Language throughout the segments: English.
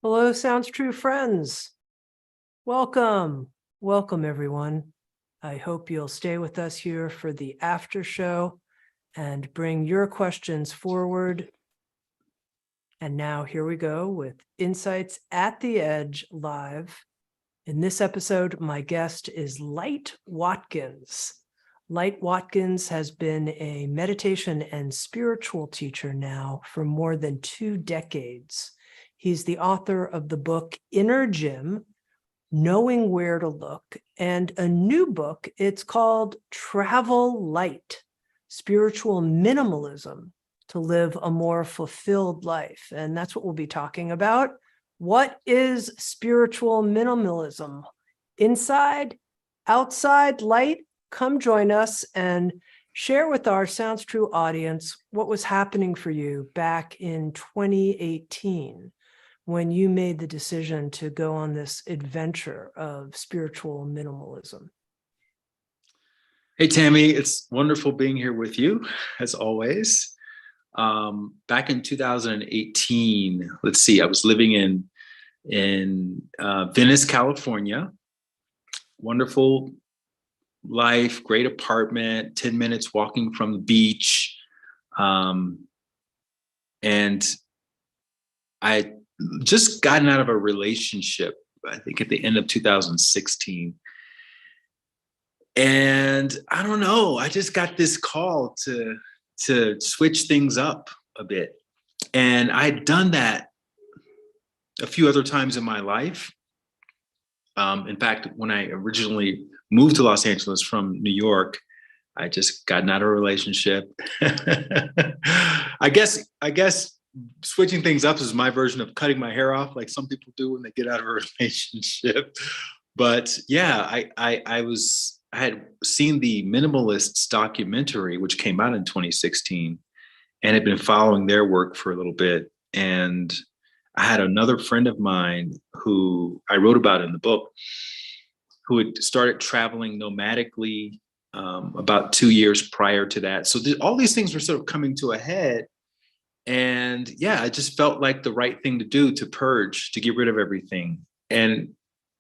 Hello, Sounds True friends. Welcome. Welcome, everyone. I hope you'll stay with us here for the after show and bring your questions forward. And now here we go with Insights at the Edge live. In this episode, my guest is Light Watkins. Light Watkins has been a meditation and spiritual teacher now for more than 2 decades. He's the author of the book Inner Gym, Knowing Where to Look, and a new book. It's called Travel Light, Spiritual Minimalism to Live a More Fulfilled Life. And that's what we'll be talking about. What is spiritual minimalism? Inside, outside, light? Come join us and share with our Sounds True audience what was happening for you back in 2018 when you made the decision to go on this adventure of spiritual minimalism. Hey, Tami, it's wonderful being here with you, as always. Back in 2018, let's see, I was living in Venice, California. Wonderful life, great apartment, 10 minutes walking from the beach. And I just gotten out of a relationship, I think at the end of 2016. And I don't know, I just got this call to switch things up a bit. And I'd done that a few other times in my life. In fact, when I originally moved to Los Angeles from New York, I just gotten out of a relationship. I guess switching things up is my version of cutting my hair off, like some people do when they get out of a relationship. But yeah, I had seen the Minimalists documentary, which came out in 2016, and had been following their work for a little bit. And I had another friend of mine who I wrote about in the book, who had started traveling nomadically about 2 years prior to that. So all these things were sort of coming to a head. And yeah, it just felt like the right thing to do, to purge, to get rid of everything. And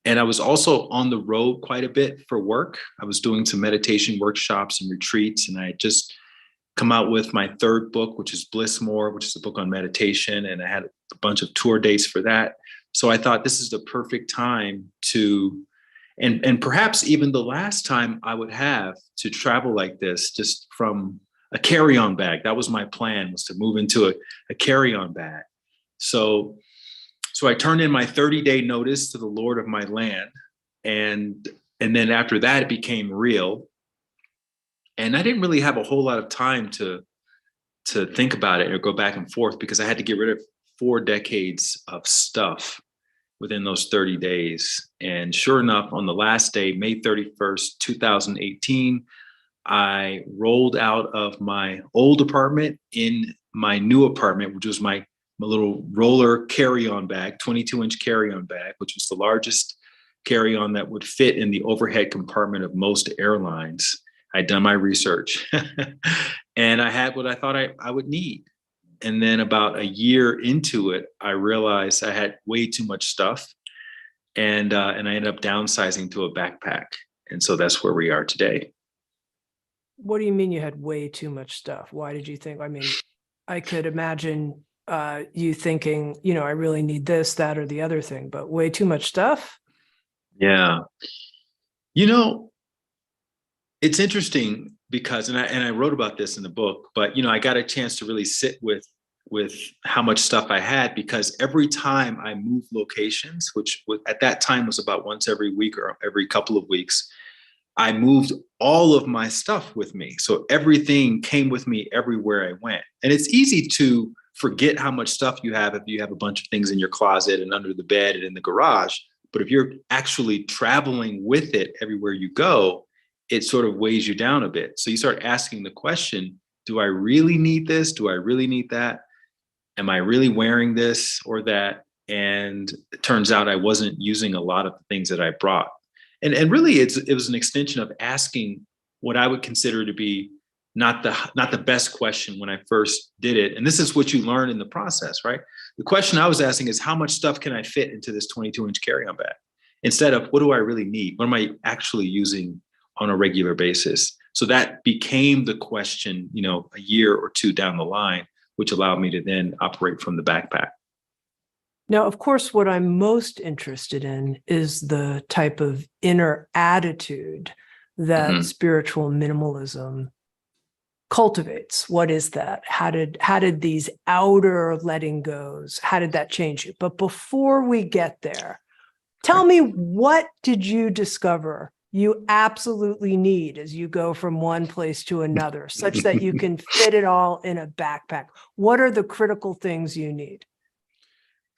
I was also on the road quite a bit for work. I was doing some meditation workshops and retreats, and I had just come out with my third book, which is Bliss More, which is a book on meditation. And I had a bunch of tour dates for that. So I thought this is the perfect time to, and perhaps even the last time I would have to travel like this, just from a carry-on bag. That was my plan, was to move into a carry-on bag. So I turned in my 30-day notice to the Lord of my land. And then after that, it became real. And I didn't really have a whole lot of time to think about it or go back and forth, because I had to get rid of 4 decades of stuff within those 30 days. And sure enough, on the last day, May 31st, 2018, I rolled out of my old apartment in my new apartment, which was my little roller carry-on bag, 22-inch carry-on bag, which was the largest carry-on that would fit in the overhead compartment of most airlines. I'd done my research and I had what I thought I would need. And then about a year into it, I realized I had way too much stuff, and I ended up downsizing to a backpack. And so that's where we are today. What do you mean you had way too much stuff? Why did you think? I mean, I could imagine you thinking, I really need this, that, or the other thing, but way too much stuff? Yeah. It's interesting because, and I wrote about this in the book, but I got a chance to really sit with how much stuff I had, because every time I moved locations, which at that time was about once every week or every couple of weeks, I moved all of my stuff with me. So everything came with me everywhere I went. And it's easy to forget how much stuff you have if you have a bunch of things in your closet and under the bed and in the garage. But if you're actually traveling with it everywhere you go, it sort of weighs you down a bit. So you start asking the question, do I really need this? Do I really need that? Am I really wearing this or that? And it turns out I wasn't using a lot of the things that I brought. And really, it was an extension of asking what I would consider to be not the best question when I first did it. And this is what you learn in the process, right? The question I was asking is, how much stuff can I fit into this 22-inch carry-on bag? Instead of, what do I really need? What am I actually using on a regular basis? So that became the question, a year or two down the line, which allowed me to then operate from the backpack. Now, of course, what I'm most interested in is the type of inner attitude that spiritual minimalism cultivates. What is that? How did these outer letting goes, how did that change you? But before we get there, tell me, what did you discover you absolutely need as you go from one place to another, such that you can fit it all in a backpack? What are the critical things you need?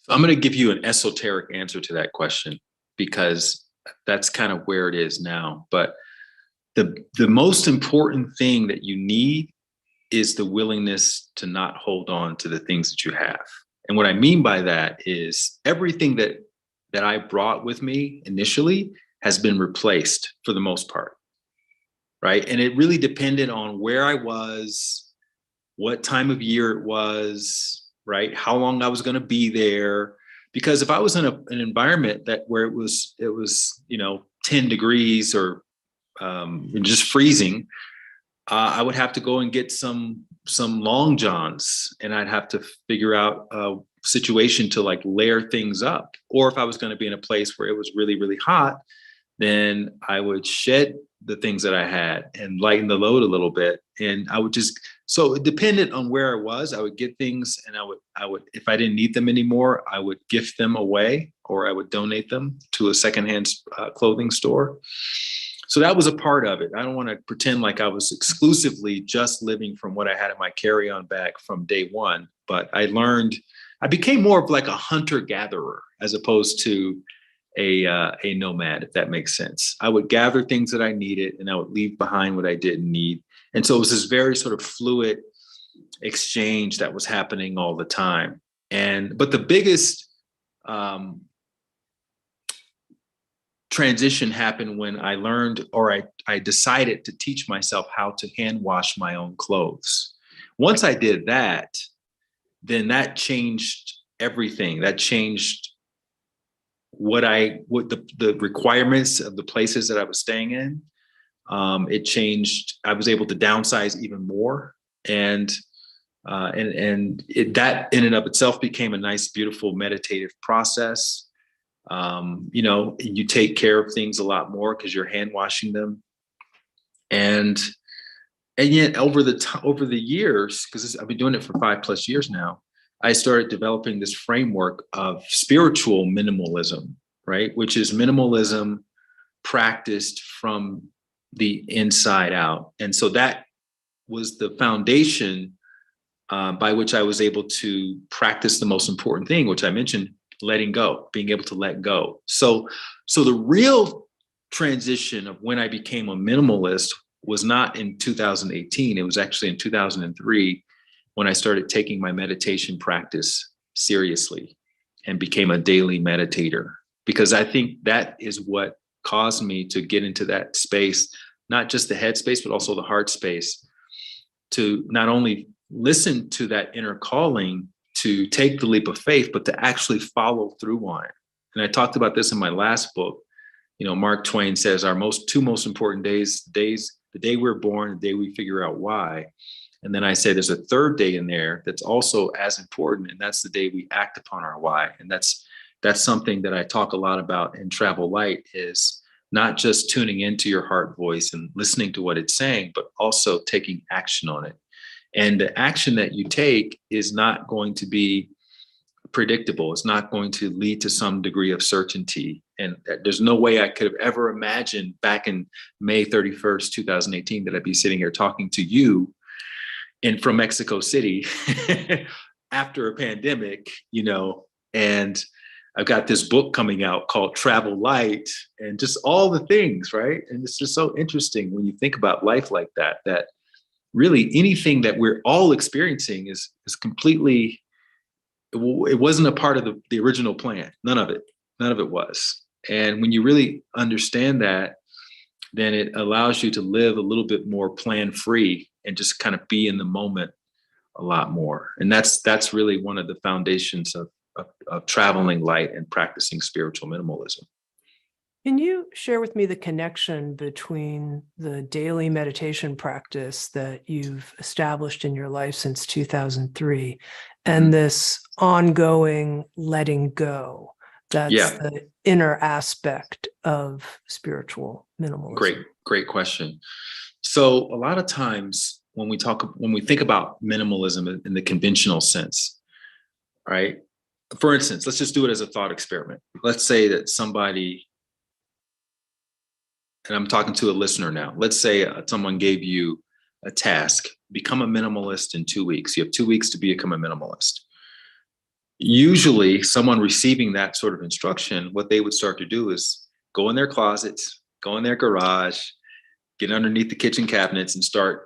So I'm going to give you an esoteric answer to that question, because that's kind of where it is now. But the most important thing that you need is the willingness to not hold on to the things that you have. And what I mean by that is everything that I brought with me initially has been replaced for the most part, right? And it really depended on where I was, what time of year it was, right? How long I was going to be there. Because if I was in an environment where it was 10 degrees or just freezing, I would have to go and get some long johns, and I'd have to figure out a situation to like layer things up. Or if I was going to be in a place where it was really, really hot, then I would shed the things that I had and lighten the load a little bit. And I would so it depended on where I was. I would get things, and I would, if I didn't need them anymore, I would gift them away, or I would donate them to a secondhand clothing store. So that was a part of it. I don't want to pretend like I was exclusively just living from what I had in my carry-on bag from day one, but I became more of like a hunter-gatherer as opposed to a nomad, if that makes sense. I would gather things that I needed, and I would leave behind what I didn't need. And so it was this very sort of fluid exchange that was happening all the time. But the biggest transition happened when I learned, or I decided to teach myself how to hand wash my own clothes. Once I did that, then that changed everything. That changed what the requirements of the places that I was staying in. It changed. I was able to downsize even more, and that in and of itself became a nice, beautiful, meditative process. You take care of things a lot more because you're hand washing them, and yet over the years, because I've been doing it for 5+ years now, I started developing this framework of spiritual minimalism, right? Which is minimalism practiced from the inside out. And so that was the foundation by which I was able to practice the most important thing, which I mentioned, letting go, being able to let go. So the real transition of when I became a minimalist was not in 2018. It was actually in 2003 when I started taking my meditation practice seriously and became a daily meditator, because I think that is what caused me to get into that space, not just the head space, but also the heart space, to not only listen to that inner calling to take the leap of faith, but to actually follow through on it. And I talked about this in my last book. Mark Twain says our two most important days, the day we're born, the day we figure out why. And then I say there's a third day in there that's also as important, and that's the day we act upon our why. And that's something that I talk a lot about in Travel Light, is not just tuning into your heart voice and listening to what it's saying, but also taking action on it. And the action that you take is not going to be predictable. It's not going to lead to some degree of certainty. And there's no way I could have ever imagined back in May 31st, 2018, that I'd be sitting here talking to you from Mexico City after a pandemic, and I've got this book coming out called Travel Light, and just all the things, right? And it's just so interesting when you think about life like that really anything that we're all experiencing is completely, it wasn't a part of the original plan. None of it was. And when you really understand that, then it allows you to live a little bit more plan free and just kind of be in the moment a lot more. And that's really one of the foundations of traveling light and practicing spiritual minimalism. Can you share with me the connection between the daily meditation practice that you've established in your life since 2003 and this ongoing letting go? That's the inner aspect of spiritual minimalism. Great question. So a lot of times when we think about minimalism in the conventional sense, right? For instance, let's just do it as a thought experiment. Let's say that somebody, and I'm talking to a listener now. Let's say someone gave you a task, become a minimalist in 2 weeks. You have 2 weeks to become a minimalist. Usually someone receiving that sort of instruction, what they would start to do is go in their closets, go in their garage, get underneath the kitchen cabinets and start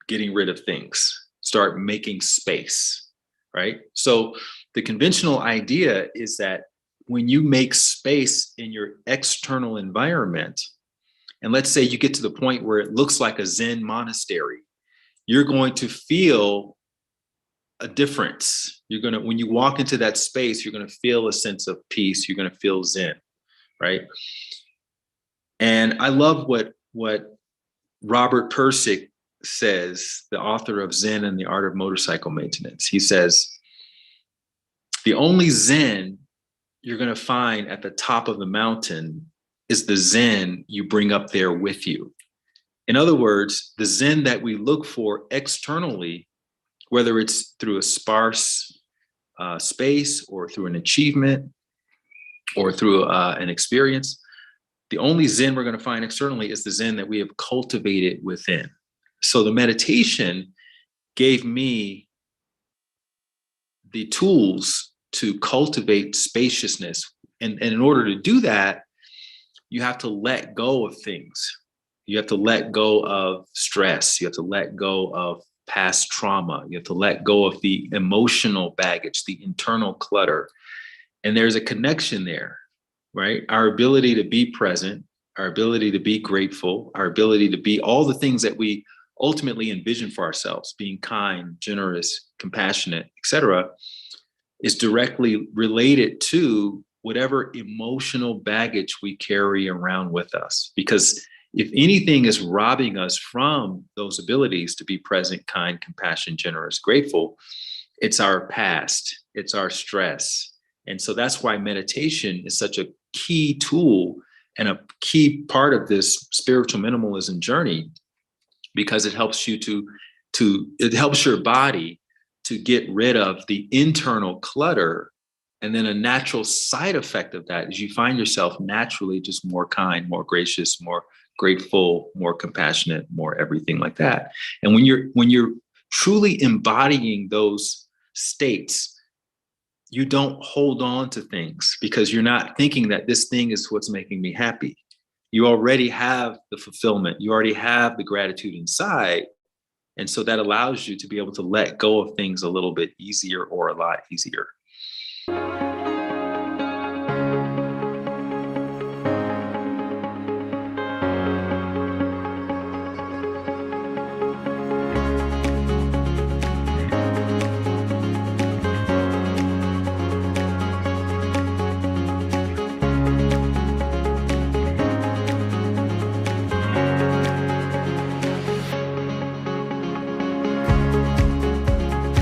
getting rid of things, start making space, right? So the conventional idea is that when you make space in your external environment, and let's say you get to the point where it looks like a Zen monastery, you're going to feel a difference. When you walk into that space, you're going to feel a sense of peace. You're going to feel Zen, right? And I love what Robert Pirsig says, the author of Zen and the Art of Motorcycle Maintenance. He says, the only Zen you're going to find at the top of the mountain is the Zen you bring up there with you. In other words, the Zen that we look for externally, whether it's through a sparse space or through an achievement or through an experience, the only Zen we're going to find externally is the Zen that we have cultivated within. So the meditation gave me the tools to cultivate spaciousness. And in order to do that, you have to let go of things. You have to let go of stress. You have to let go of past trauma. You have to let go of the emotional baggage, the internal clutter. And there's a connection there, right? Our ability to be present, our ability to be grateful, our ability to be all the things that we ultimately envision for ourselves, being kind, generous, compassionate, etc., is directly related to whatever emotional baggage we carry around with us. Because if anything is robbing us from those abilities to be present, kind, compassionate, generous, grateful, it's our past, it's our stress. And so that's why meditation is such a key tool and a key part of this spiritual minimalism journey, because it helps you it helps your body to get rid of the internal clutter. And then a natural side effect of that is you find yourself naturally just more kind, more gracious, more grateful, more compassionate, more everything like that. And when you're truly embodying those states, you don't hold on to things because you're not thinking that this thing is what's making me happy. You already have the fulfillment. You already have the gratitude inside. And so that allows you to be able to let go of things a little bit easier or a lot easier.